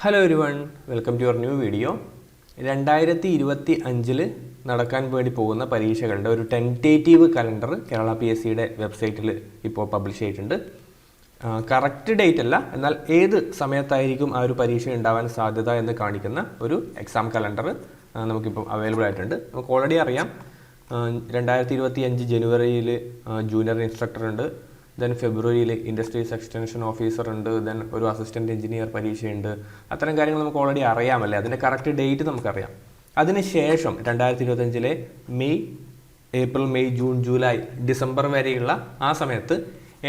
Hello everyone, welcome to your new video. 2025 നടക്കാൻ വേണ്ടി പോകുന്ന പരീക്ഷകളുടെ ഒരു ടെൻറ്റേറ്റീവ് കലണ്ടർ കേരള PSCയുടെ വെബ്സൈറ്റിൽ ഇപ്പോൾ പബ്ലിഷ് ചെയ്തിട്ടുണ്ട്. കറക്റ്റ് ഡേറ്റ് അല്ല, എന്നാൽ ഏത് സമയത്തായിരിക്കും ആ ഒരു പരീക്ഷ ഉണ്ടാവാൻ സാധ്യത എന്ന് കാണിക്കുന്ന ഒരു എക്സാം കലണ്ടർ നമുക്കിപ്പം അവൈലബിൾ ആയിട്ടുണ്ട്. നമുക്ക് ഓൾറെഡി അറിയാം 2025 ജനുവരിയിൽ ജൂനിയർ ഇൻസ്ട്രക്ടർ ഉണ്ട്, ദെൻ ഫെബ്രുവരിയിൽ ഇൻഡസ്ട്രീസ് എക്സ്റ്റൻഷൻ ഓഫീസർ ഉണ്ട്, ദെൻ ഒരു അസിസ്റ്റൻറ്റ് എഞ്ചിനീയർ പരീക്ഷയുണ്ട്. അത്തരം കാര്യങ്ങൾ നമുക്ക് ഓൾറെഡി അറിയാമല്ലേ, അതിൻ്റെ കറക്റ്റ് ഡേറ്റ് നമുക്കറിയാം. അതിനുശേഷം 2025 May, April, May, June, July, December വരെയുള്ള ആ സമയത്ത്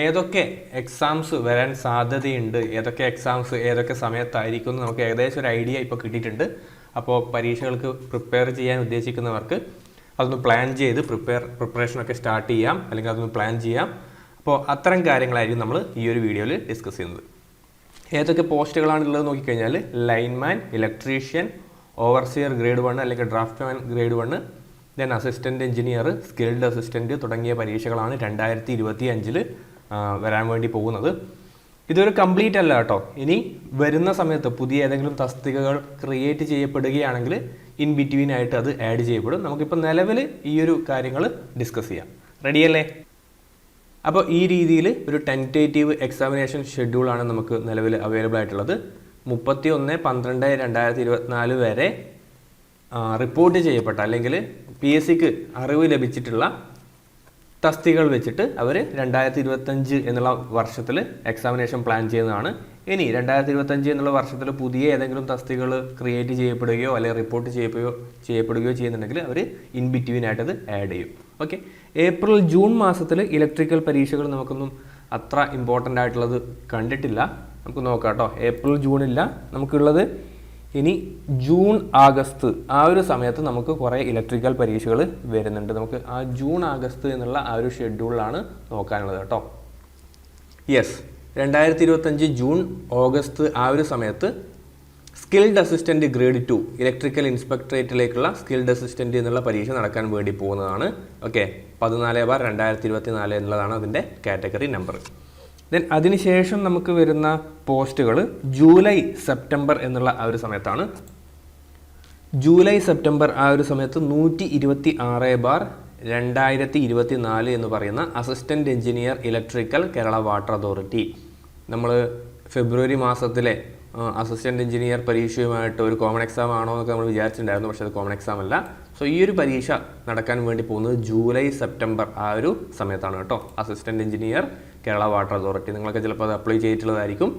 ഏതൊക്കെ എക്സാംസ് വരാൻ സാധ്യതയുണ്ട്, ഏതൊക്കെ എക്സാംസ് ഏതൊക്കെ സമയത്തായിരിക്കും എന്ന് നമുക്ക് ഏകദേശം ഒരു ഐഡിയ ഇപ്പോൾ കിട്ടിയിട്ടുണ്ട്. അപ്പോൾ പരീക്ഷകൾക്ക് പ്രിപ്പയർ ചെയ്യാൻ ഉദ്ദേശിക്കുന്നവർക്ക് അതൊന്ന് പ്ലാൻ ചെയ്ത് പ്രിപ്പറേഷനൊക്കെ സ്റ്റാർട്ട് ചെയ്യാം, അല്ലെങ്കിൽ അതൊന്ന് പ്ലാൻ ചെയ്യാം. അപ്പോൾ അത്തരം കാര്യങ്ങളായിരിക്കും നമ്മൾ ഈ ഒരു വീഡിയോയിൽ ഡിസ്കസ് ചെയ്യുന്നത്. ഏതൊക്കെ പോസ്റ്റുകളാണുള്ളത് നോക്കിക്കഴിഞ്ഞാൽ ലൈൻമാൻ, ഇലക്ട്രീഷ്യൻ, ഓവർസിയർ ഗ്രേഡ് 1 അല്ലെങ്കിൽ draughtsman grade 1, then assistant engineer, skilled assistant തുടങ്ങിയ പരീക്ഷകളാണ് 2025 വരാൻ വേണ്ടി പോകുന്നത്. ഇതൊരു കംപ്ലീറ്റ് അല്ല കേട്ടോ. ഇനി വരുന്ന സമയത്ത് പുതിയ ഏതെങ്കിലും തസ്തികകൾ ക്രിയേറ്റ് ചെയ്യപ്പെടുകയാണെങ്കിൽ ഇൻ ബിറ്റ്വീൻ ആയിട്ട് അത് ആഡ് ചെയ്യപ്പെടും. നമുക്കിപ്പോൾ നിലവിൽ ഈ ഒരു കാര്യങ്ങൾ ഡിസ്കസ് ചെയ്യാം. റെഡിയല്ലേ? അപ്പോൾ ഈ രീതിയിൽ ഒരു ടെൻറ്റേറ്റീവ് എക്സാമിനേഷൻ ഷെഡ്യൂളാണ് നമുക്ക് നിലവിൽ അവൈലബിൾ ആയിട്ടുള്ളത്. 31/12/2024 വരെ റിപ്പോർട്ട് ചെയ്യപ്പെട്ട അല്ലെങ്കിൽ PSCക്ക് അറിവ് ലഭിച്ചിട്ടുള്ള തസ്തികകൾ വെച്ചിട്ട് അവർ 2025 എന്നുള്ള വർഷത്തിൽ എക്സാമിനേഷൻ പ്ലാൻ ചെയ്യുന്നതാണ്. ഇനി 2025 എന്നുള്ള വർഷത്തിൽ പുതിയ ഏതെങ്കിലും തസ്തികകൾ ക്രിയേറ്റ് ചെയ്യപ്പെടുകയോ അല്ലെങ്കിൽ റിപ്പോർട്ട് ചെയ്യപ്പെടുകയോ ചെയ്യുന്നുണ്ടെങ്കിൽ അവർ ഇൻ ബിറ്റ്വീൻ ആയിട്ട് അത് ആഡ് ചെയ്യും. ഓക്കെ, ഏപ്രിൽ, ജൂൺ മാസത്തിൽ ഇലക്ട്രിക്കൽ പരീക്ഷകൾ നമുക്കൊന്നും അത്ര ഇമ്പോർട്ടൻ്റ് ആയിട്ടുള്ളത് കണ്ടിട്ടില്ല. നമുക്ക് നോക്കാം കേട്ടോ. ഏപ്രിൽ, ജൂണില്ല, നമുക്കുള്ളത് ഇനി ജൂൺ, ആഗസ്റ്റ് ആ ഒരു സമയത്ത് നമുക്ക് കുറേ ഇലക്ട്രിക്കൽ പരീക്ഷകൾ വരുന്നുണ്ട്. നമുക്ക് ആ ജൂൺ, ആഗസ്റ്റ് എന്നുള്ള ആ ഒരു ഷെഡ്യൂളിലാണ് നോക്കാനുള്ളത് കേട്ടോ. യെസ്, 2025 ജൂൺ, ഓഗസ്റ്റ് ആ ഒരു സമയത്ത് സ്കിൽഡ് അസിസ്റ്റൻറ്റ് ഗ്രേഡ് 2 ഇലക്ട്രിക്കൽ ഇൻസ്പെക്ടറേറ്റിലേക്കുള്ള സ്കിൽഡ് അസിസ്റ്റൻറ്റ് എന്നുള്ള പരീക്ഷ നടക്കാൻ വേണ്ടി പോകുന്നതാണ്. ഓക്കെ, 14/2024 എന്നുള്ളതാണ് അതിൻ്റെ കാറ്റഗറി നമ്പർ. ദെൻ അതിനുശേഷം നമുക്ക് വരുന്ന പോസ്റ്റുകൾ ജൂലൈ, സെപ്റ്റംബർ എന്നുള്ള ആ ഒരു സമയത്താണ്. ജൂലൈ, സെപ്റ്റംബർ ആ ഒരു സമയത്ത് 126/2024 എന്ന് പറയുന്ന assistant engineer electrical Kerala water authority. നമ്മൾ ഫെബ്രുവരി മാസത്തിലെ അസിസ്റ്റൻറ്റ് എഞ്ചിനീയർ പരീക്ഷയുമായിട്ട് ഒരു കോമൺ എക്സാം ആണോ എന്നൊക്കെ നമ്മൾ വിചാരിച്ചിട്ടുണ്ടായിരുന്നു, പക്ഷേ അത് കോമൺ എക്സാം അല്ല. സോ ഈ ഒരു പരീക്ഷ നടക്കാൻ വേണ്ടി പോകുന്നത് ജൂലൈ, സെപ്റ്റംബർ ആ ഒരു സമയത്താണ് കേട്ടോ. Assistant engineer Kerala water authority, നിങ്ങളൊക്കെ ചിലപ്പോൾ അത് അപ്ലൈ ചെയ്തിട്ടുള്ളതായിരിക്കും.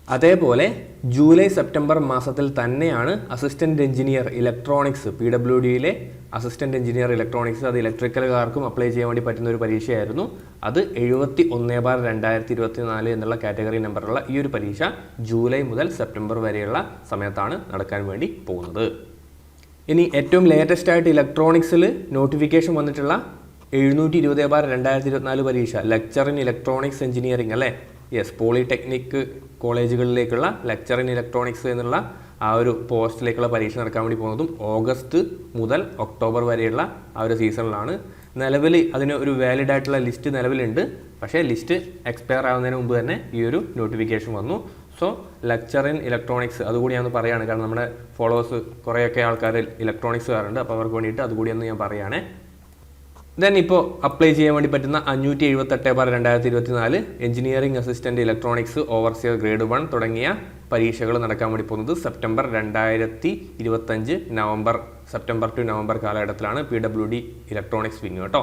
അതേപോലെ ജൂലൈ, സെപ്റ്റംബർ മാസത്തിൽ തന്നെയാണ് അസിസ്റ്റൻറ്റ് എഞ്ചിനീയർ ഇലക്ട്രോണിക്സ്, PWDയിലെ അസിസ്റ്റൻറ്റ് എഞ്ചിനീയർ ഇലക്ട്രോണിക്സ്, അത് ഇലക്ട്രിക്കലുകാർക്കും അപ്ലൈ ചെയ്യാൻ വേണ്ടി പറ്റുന്ന ഒരു പരീക്ഷയായിരുന്നു. അത് 71/2024 എന്നുള്ള കാറ്റഗറി നമ്പറുള്ള ഈ ഒരു പരീക്ഷ ജൂലൈ മുതൽ സെപ്റ്റംബർ വരെയുള്ള സമയത്താണ് നടക്കാൻ വേണ്ടി പോകുന്നത്. ഇനി ഏറ്റവും ലേറ്റസ്റ്റ് ആയിട്ട് ഇലക്ട്രോണിക്സിൽ നോട്ടിഫിക്കേഷൻ വന്നിട്ടുള്ള 720/2024 പരീക്ഷ, ലെക്ചർ ഇൻ ഇലക്ട്രോണിക്സ് എഞ്ചിനീയറിംഗ് അല്ലേ. യെസ്, പോളിടെക്നിക് കോളേജുകളിലേക്കുള്ള ലെക്ചർ ഇൻ ഇലക്ട്രോണിക്സ് എന്നുള്ള ആ ഒരു പോസ്റ്റിലേക്കുള്ള പരീക്ഷ നടക്കാൻ വേണ്ടി പോകുന്നതും ഓഗസ്റ്റ് മുതൽ ഒക്ടോബർ വരെയുള്ള ആ ഒരു സീസണിലാണ്. നിലവിൽ അതിന് ഒരു വാലിഡ് ആയിട്ടുള്ള ലിസ്റ്റ് നിലവിലുണ്ട്, പക്ഷേ ലിസ്റ്റ് എക്സ്പയർ ആവുന്നതിന് മുമ്പ് തന്നെ ഈ ഒരു നോട്ടിഫിക്കേഷൻ വന്നു. സോ ലെക്ചർ ഇൻ ഇലക്ട്രോണിക്സ് അതുകൂടി ഞാൻ പറയുകയാണ്, കാരണം നമ്മുടെ ഫോളോവേഴ്സ് കുറേയൊക്കെ ആൾക്കാർ ഇലക്ട്രോണിക്സുകാരുണ്ട്, അപ്പോൾ അവർക്ക് വേണ്ടിയിട്ട് അതുകൂടി ഒന്ന് ഞാൻ പറയുകയാണേ. ദെൻ ഇപ്പോൾ അപ്ലൈ ചെയ്യാൻ വേണ്ടി പറ്റുന്ന 578/2024 engineering assistant electronics, overseer grade 1 തുടങ്ങിയ പരീക്ഷകൾ നടക്കാൻ വേണ്ടി പോകുന്നത് September 2025 November, September to November കാലഘട്ടത്തിലാണ് PWD ഇലക്ട്രോണിക്സ് വിങ് കേട്ടോ.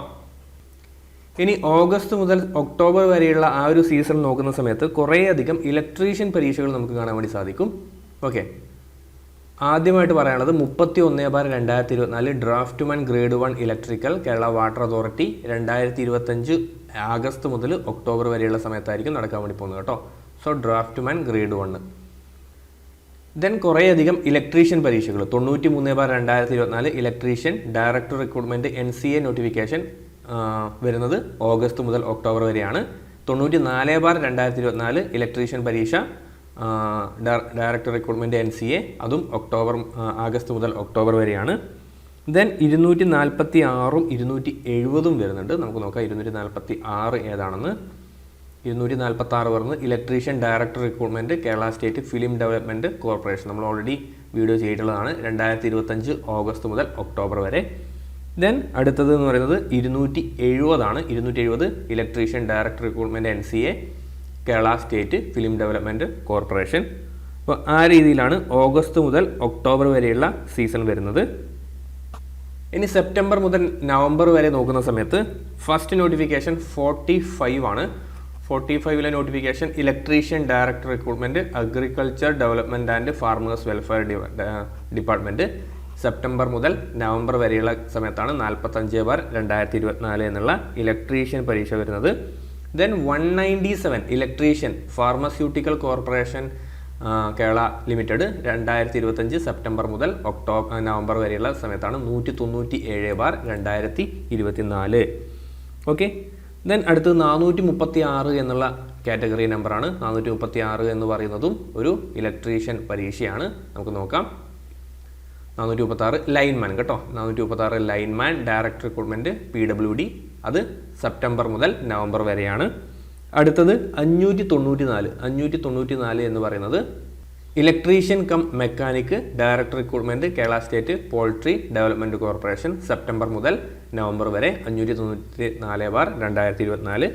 ഇനി ഓഗസ്റ്റ് മുതൽ ഒക്ടോബർ വരെയുള്ള ആ ഒരു സീസൺ നോക്കുന്ന സമയത്ത് കുറേയധികം ഇലക്ട്രീഷ്യൻ പരീക്ഷകൾ നമുക്ക് കാണാൻ വേണ്ടി സാധിക്കും. ഓക്കെ, ആദ്യമായിട്ട് പറയാനുള്ളത് 31/2024 draughtsman grade 1 electrical Kerala water authority 2025 August മുതൽ ഒക്ടോബർ വരെയുള്ള സമയത്തായിരിക്കും നടക്കാൻ വേണ്ടി പോകുന്നത് കേട്ടോ. So draughtsman grade 1. ദെൻ കുറേയധികം ഇലക്ട്രീഷ്യൻ പരീക്ഷകൾ 93/2024 electrician director recruitment NCA notification വരുന്നത് ഓഗസ്റ്റ് മുതൽ ഒക്ടോബർ വരെയാണ്. 94/2024 ഇലക്ട്രീഷ്യൻ പരീക്ഷ ഡയറക്ടർ റിക്രൂട്ട്മെൻറ്റ് NCA, അതും ആഗസ്റ്റ് മുതൽ ഒക്ടോബർ വരെയാണ്. ദെൻ 246ഉം 270ഉം വരുന്നുണ്ട്. നമുക്ക് നോക്കാം 246 ഏതാണെന്ന്. 246 വരുന്നത് electrician director recruitment Kerala state film development corporation. നമ്മൾ ഓൾറെഡി വീഡിയോ ചെയ്തിട്ടുള്ളതാണ്. 2025 ഓഗസ്റ്റ് മുതൽ ഒക്ടോബർ വരെ. ദെൻ അടുത്തത് എന്ന് പറയുന്നത് 270 ആണ്. 270 electrician director recruitment NCA Kerala state film development corporation. അപ്പോൾ ആ രീതിയിലാണ് ഓഗസ്റ്റ് മുതൽ ഒക്ടോബർ വരെയുള്ള സീസൺ വരുന്നത്. ഇനി സെപ്റ്റംബർ മുതൽ നവംബർ വരെ നോക്കുന്ന സമയത്ത് ഫസ്റ്റ് നോട്ടിഫിക്കേഷൻ 45 ആണ്. 45ലെ notification electrician director recruitment agriculture development and farmers welfare department. September മുതൽ നവംബർ വരെയുള്ള സമയത്താണ് 45/2024 എന്നുള്ള ഇലക്ട്രീഷ്യൻ പരീക്ഷ വരുന്നത്. Then 197 electrician pharmaceutical corporation Kerala limited 2025 September മുതൽ നവംബർ വരെയുള്ള സമയത്താണ് 197/2024. ഓക്കെ. ദെൻ അടുത്ത് 436 എന്നുള്ള കാറ്റഗറി നമ്പറാണ്. 436 എന്ന് പറയുന്നതും ഒരു ഇലക്ട്രീഷ്യൻ പരീക്ഷയാണ്. നമുക്ക് നോക്കാം. 436 ലൈൻമാൻ കേട്ടോ. 436 ലൈൻമാൻ ഡയറക്ടർ റിക്രൂട്ട്മെൻറ്റ് PWD. അത് സെപ്റ്റംബർ മുതൽ നവംബർ വരെയാണ്. അടുത്തത് 594 എന്ന് പറയുന്നത് electrician cum mechanic director recruitment Kerala state poultry development corporation. September മുതൽ നവംബർ വരെ 594/2024.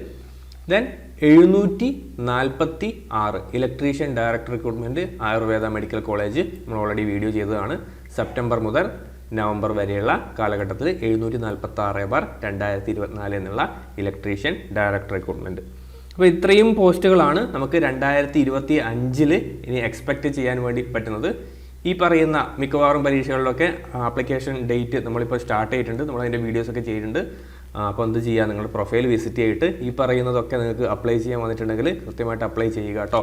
Then 746 electrician director recruitment Ayurveda medical college. നമ്മൾ ഓൾറെഡി വീഡിയോ ചെയ്തതാണ്. സെപ്റ്റംബർ മുതൽ നവംബർ വരെയുള്ള കാലഘട്ടത്തിൽ 746/2024 എന്നുള്ള ഇലക്ട്രീഷ്യൻ ഡയറക്ടർ റിക്രൂട്ട്മെൻറ്റ്. അപ്പോൾ ഇത്രയും പോസ്റ്റുകളാണ് നമുക്ക് 2025 ഇനി എക്സ്പെക്റ്റ് ചെയ്യാൻ വേണ്ടി പറ്റുന്നത്. ഈ പറയുന്ന മിക്കവാറും പരീക്ഷകളിലൊക്കെ ആപ്ലിക്കേഷൻ ഡേറ്റ് നമ്മളിപ്പോൾ സ്റ്റാർട്ട് ചെയ്തിട്ടുണ്ട്. നമ്മളതിൻ്റെ വീഡിയോസൊക്കെ ചെയ്തിട്ടുണ്ട്. അപ്പോൾ എന്ത് ചെയ്യുക, നിങ്ങൾ പ്രൊഫൈൽ വിസിറ്റ് ചെയ്തിട്ട് ഈ പറയുന്നതൊക്കെ നിങ്ങൾക്ക് അപ്ലൈ ചെയ്യാൻ വന്നിട്ടുണ്ടെങ്കിൽ കൃത്യമായിട്ട് അപ്ലൈ ചെയ്യുക കേട്ടോ.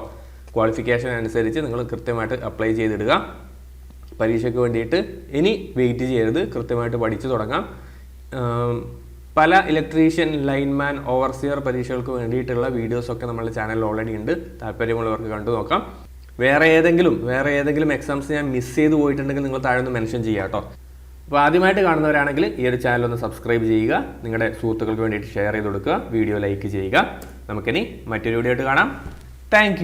ക്വാളിഫിക്കേഷൻ അനുസരിച്ച് നിങ്ങൾ കൃത്യമായിട്ട് അപ്ലൈ ചെയ്തിടുക. പരീക്ഷയ്ക്ക് വേണ്ടിയിട്ട് ഇനി വെയിറ്റ് ചെയ്യരുത്, കൃത്യമായിട്ട് പഠിച്ചു തുടങ്ങാം. പല ഇലക്ട്രീഷ്യൻ, ലൈൻമാൻ, ഓവർസിയർ പരീക്ഷകൾക്ക് വേണ്ടിയിട്ടുള്ള വീഡിയോസൊക്കെ നമ്മുടെ ചാനലിൽ ഓൾറെഡി ഉണ്ട്. താല്പര്യമുള്ളവർക്ക് കണ്ടു നോക്കാം. വേറെ ഏതെങ്കിലും എക്സാംസ് ഞാൻ മിസ് ചെയ്ത് പോയിട്ടുണ്ടെങ്കിൽ നിങ്ങൾ താഴെ ഒന്ന് മെൻഷൻ ചെയ്യുക കേട്ടോ. അപ്പോൾ ആദ്യമായിട്ട് കാണുന്നവരാണെങ്കിൽ ഈ ഒരു ചാനൽ ഒന്ന് സബ്സ്ക്രൈബ് ചെയ്യുക, നിങ്ങളുടെ സുഹൃത്തുക്കൾക്ക് വേണ്ടിയിട്ട് ഷെയർ ചെയ്ത് കൊടുക്കുക, വീഡിയോ ലൈക്ക് ചെയ്യുക. നമുക്കിനി മറ്റൊരു വീഡിയോ ആയിട്ട് കാണാം. താങ്ക്